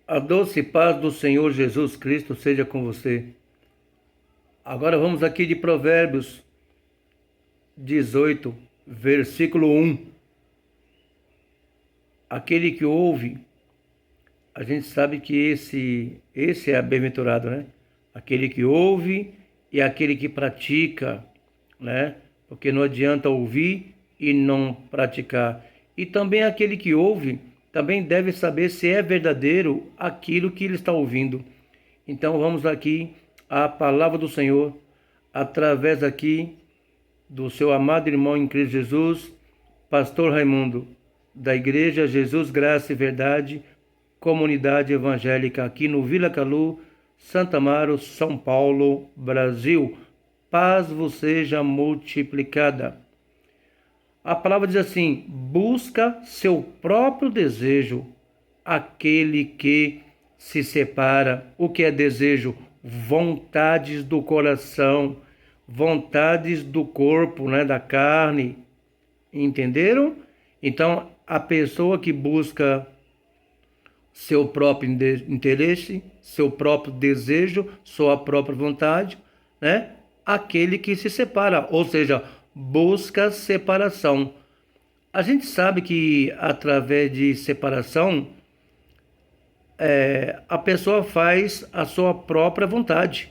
A doce paz do Senhor Jesus Cristo seja com você. Agora vamos aqui de Provérbios 18, versículo 1. Aquele que ouve, a gente sabe que esse é bem-aventurado, né? Aquele que ouve e aquele que pratica, né? Porque não adianta ouvir e não praticar. E também aquele que ouve também deve saber se é verdadeiro aquilo que ele está ouvindo. Então vamos aqui à palavra do Senhor, através aqui do seu amado irmão em Cristo Jesus, Pastor Raimundo, da Igreja Jesus Graça e Verdade, Comunidade Evangélica, aqui no Vila Calu, Santa Amaro, São Paulo, Brasil. Paz vos seja multiplicada. A palavra diz assim: busca seu próprio desejo, aquele que se separa. O que é desejo? Vontades do coração, vontades do corpo, né, da carne. Entenderam? Então, a pessoa que busca seu próprio interesse, seu próprio desejo, sua própria vontade, né? Aquele que se separa, ou seja, busca separação. A gente sabe que através de separação, a pessoa faz a sua própria vontade,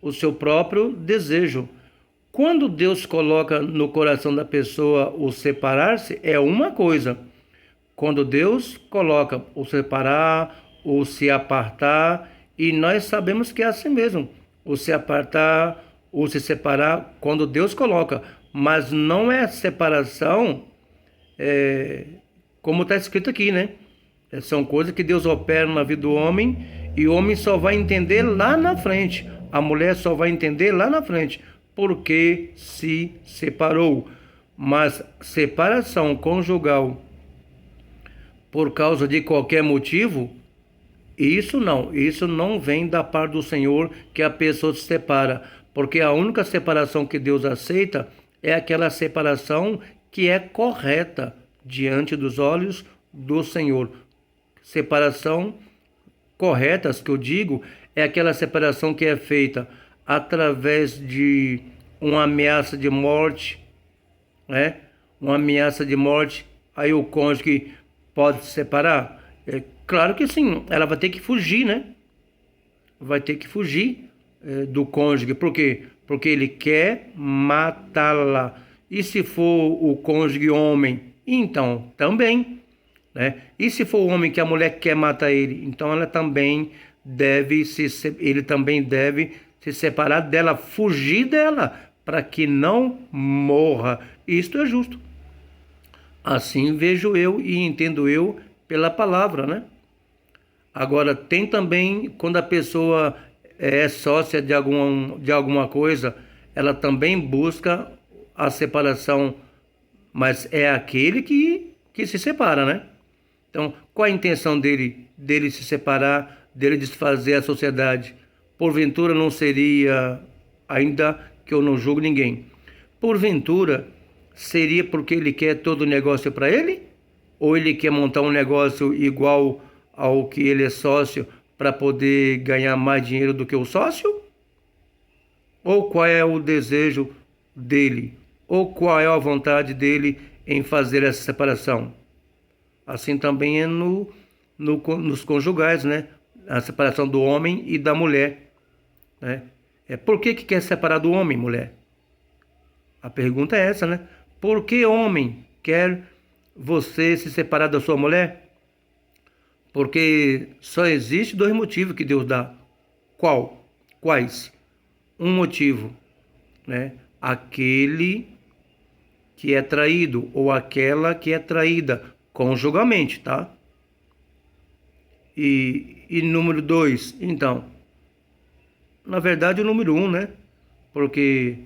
o seu próprio desejo. Quando Deus coloca no coração da pessoa o separar-se, é uma coisa. Quando Deus coloca o separar, o se apartar, e nós sabemos que é assim mesmo. O se apartar, o se separar, quando Deus coloca. Mas não é separação, como está escrito aqui, né? São coisas que Deus opera na vida do homem e o homem só vai entender lá na frente. A mulher só vai entender lá na frente, porque se separou. Mas separação conjugal por causa de qualquer motivo, isso não vem da parte do Senhor que a pessoa se separa, porque a única separação que Deus aceita é aquela separação que é correta diante dos olhos do Senhor. Separação corretas que eu digo é aquela separação que é feita através de uma ameaça de morte, né? Uma ameaça de morte, aí o cônjuge pode se separar? É claro que sim, ela vai ter que fugir, né? Vai ter que fugir do cônjuge. Por quê? Porque ele quer matá-la. E se for o cônjuge homem, então também, né? E se for o homem que a mulher quer matar ele, então ela também ele também deve se separar dela, fugir dela, para que não morra. Isto é justo. Assim vejo eu e entendo eu pela palavra, né? Agora, tem também, quando a pessoa é sócia de alguma coisa, ela também busca a separação, mas é aquele que se separa, né? Então, qual a intenção dele se separar, dele desfazer a sociedade? Porventura não seria, ainda que eu não julgo ninguém, porventura seria porque ele quer todo o negócio para ele? Ou ele quer montar um negócio igual ao que ele é sócio para poder ganhar mais dinheiro do que o sócio? Ou qual é o desejo dele? Ou qual é a vontade dele em fazer essa separação? Assim também é nos conjugais, né? A separação do homem e da mulher, né? Por que quer separar do homem, mulher? A pergunta é essa, né? Por que homem quer você se separar da sua mulher? Porque só existe dois motivos que Deus dá. Quais? Um motivo, né? Aquele que é traído ou aquela que é traída conjugalmente, tá? E número 2, então, na verdade o número 1, né? Porque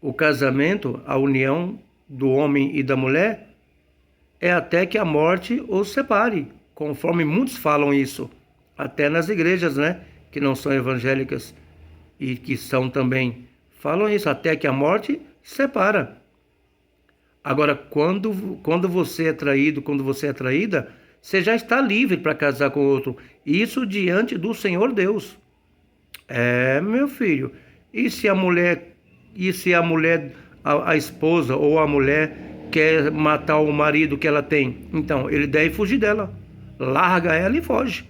o casamento, a união do homem e da mulher, é até que a morte os separe, conforme muitos falam isso, até nas igrejas, né? Que não são evangélicas e que são também, falam isso, até que a morte separa. Agora, quando você é traído, quando você é traída, você já está livre para casar com outro. Isso diante do Senhor Deus. Meu filho. E se a esposa ou a mulher quer matar o marido que ela tem? Então, ele deve fugir dela. Larga ela e foge.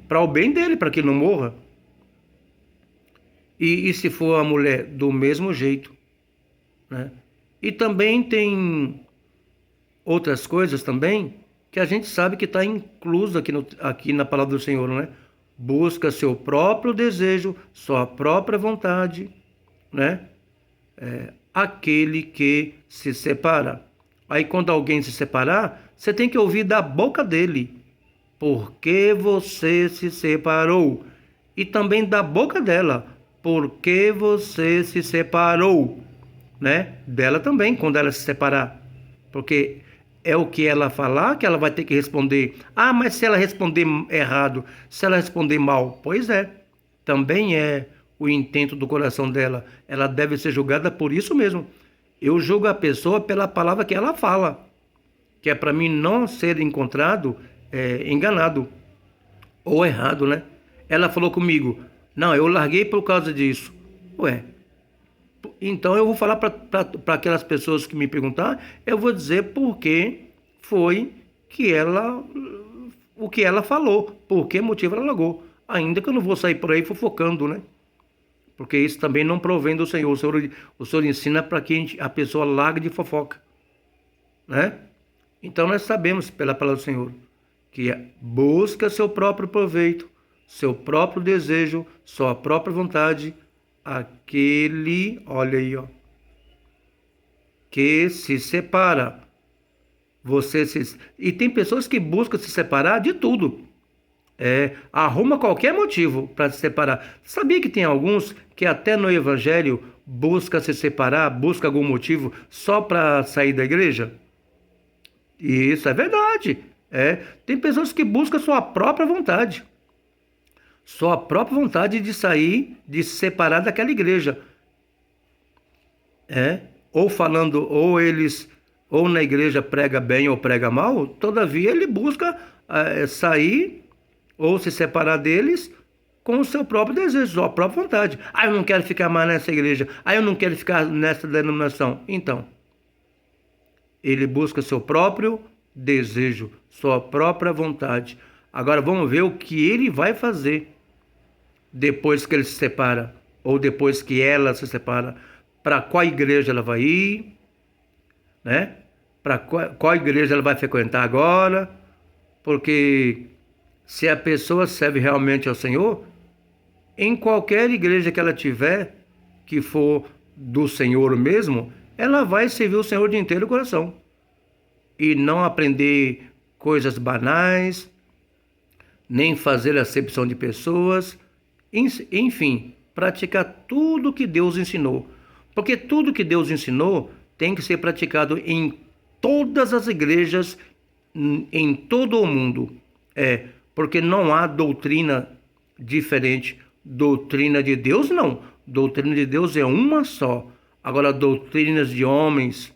Para o bem dele, para que ele não morra. E se for a mulher, do mesmo jeito, né? E também tem outras coisas também que a gente sabe que está incluso aqui na palavra do Senhor, né? Busca seu próprio desejo, sua própria vontade, né? Aquele que se separa. Aí quando alguém se separar, você tem que ouvir da boca dele: por que você se separou? E também da boca dela: por que você se separou? Né? Dela também, quando ela se separar. Porque é o que ela falar que ela vai ter que responder. Ah, mas se ela responder errado, se ela responder mal, pois é. Também é o intento do coração dela. Ela deve ser julgada por isso mesmo. Eu julgo a pessoa pela palavra que ela fala, que é para mim não ser encontrado enganado ou errado, né? Ela falou comigo: não, eu larguei por causa disso. Então eu vou falar para aquelas pessoas que me perguntar, eu vou dizer por que foi que o que ela falou, por que motivo ela largou. Ainda que eu não vou sair por aí fofocando, né? Porque isso também não provém do Senhor. O Senhor ensina para que a pessoa largue de fofoca, né? Então nós sabemos pela palavra do Senhor que busca seu próprio proveito, seu próprio desejo, sua própria vontade, aquele, olha aí, que se separa. E tem pessoas que buscam se separar de tudo. Arruma qualquer motivo para se separar. Sabia que tem alguns que até no evangelho busca se separar, busca algum motivo só para sair da igreja? Isso é verdade. Tem pessoas que buscam sua própria vontade. Sua própria vontade de sair, de se separar daquela igreja. Ou na igreja prega bem ou prega mal, todavia ele busca sair ou se separar deles com o seu próprio desejo, sua própria vontade. Eu não quero ficar mais nessa igreja. Eu não quero ficar nessa denominação. Então, ele busca seu próprio desejo, sua própria vontade. Agora vamos ver o que ele vai fazer depois que ele se separa, ou depois que ela se separa. Para qual igreja ela vai ir, né? Para qual igreja ela vai frequentar agora? Porque se a pessoa serve realmente ao Senhor, em qualquer igreja que ela tiver, que for do Senhor mesmo, ela vai servir o Senhor de inteiro coração. E não aprender coisas banais, nem fazer acepção de pessoas, enfim, praticar tudo que Deus ensinou. Porque tudo que Deus ensinou tem que ser praticado em todas as igrejas, em todo o mundo. Porque não há doutrina diferente. Doutrina de Deus, não. Doutrina de Deus é uma só. Agora, doutrinas de homens,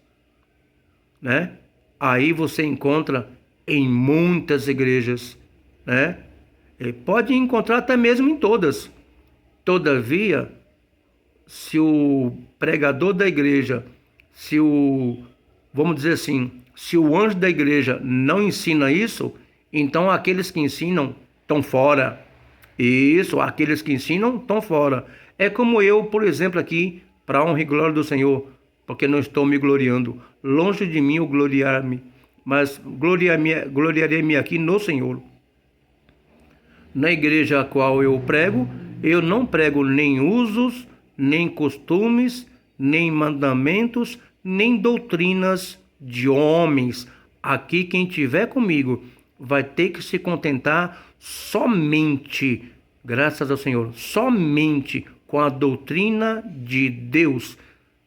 né? Aí você encontra em muitas igrejas, né? Pode encontrar até mesmo em todas. Todavia, se o pregador da igreja, vamos dizer assim, se o anjo da igreja não ensina isso, então aqueles que ensinam estão fora. Isso, aqueles que ensinam estão fora. É como eu, por exemplo, aqui, para a honra e glória do Senhor, porque não estou me gloriando. Longe de mim o gloriar-me, mas gloriarei-me aqui no Senhor. Na igreja a qual eu prego, eu não prego nem usos, nem costumes, nem mandamentos, nem doutrinas de homens. Aqui quem tiver comigo vai ter que se contentar somente, graças ao Senhor, somente com a doutrina de Deus.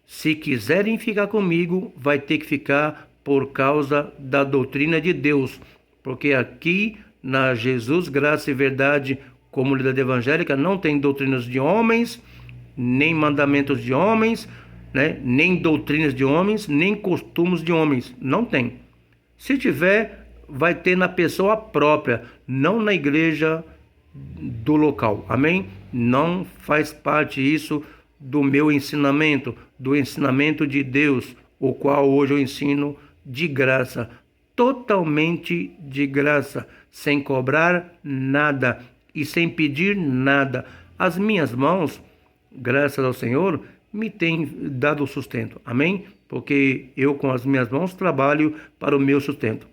Se quiserem ficar comigo, vai ter que ficar por causa da doutrina de Deus. Porque aqui na Jesus, Graça e Verdade, comunidade evangélica, não tem doutrinas de homens, nem mandamentos de homens, né? Nem doutrinas de homens, nem costumes de homens. Não tem. Se tiver, vai ter na pessoa própria, não na igreja do local. Amém? Não faz parte isso do meu ensinamento, do ensinamento de Deus, o qual hoje eu ensino de graça, totalmente de graça, sem cobrar nada e sem pedir nada. As minhas mãos, graças ao Senhor, me têm dado sustento. Amém? Porque eu com as minhas mãos trabalho para o meu sustento.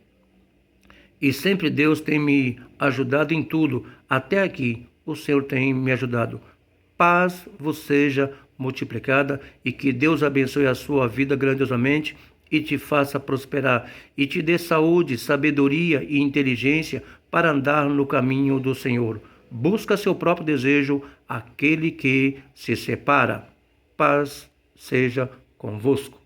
E sempre Deus tem me ajudado em tudo. Até aqui o Senhor tem me ajudado. Paz vos seja multiplicada e que Deus abençoe a sua vida grandiosamente e te faça prosperar e te dê saúde, sabedoria e inteligência para andar no caminho do Senhor. Busca seu próprio desejo, aquele que se separa. Paz seja convosco.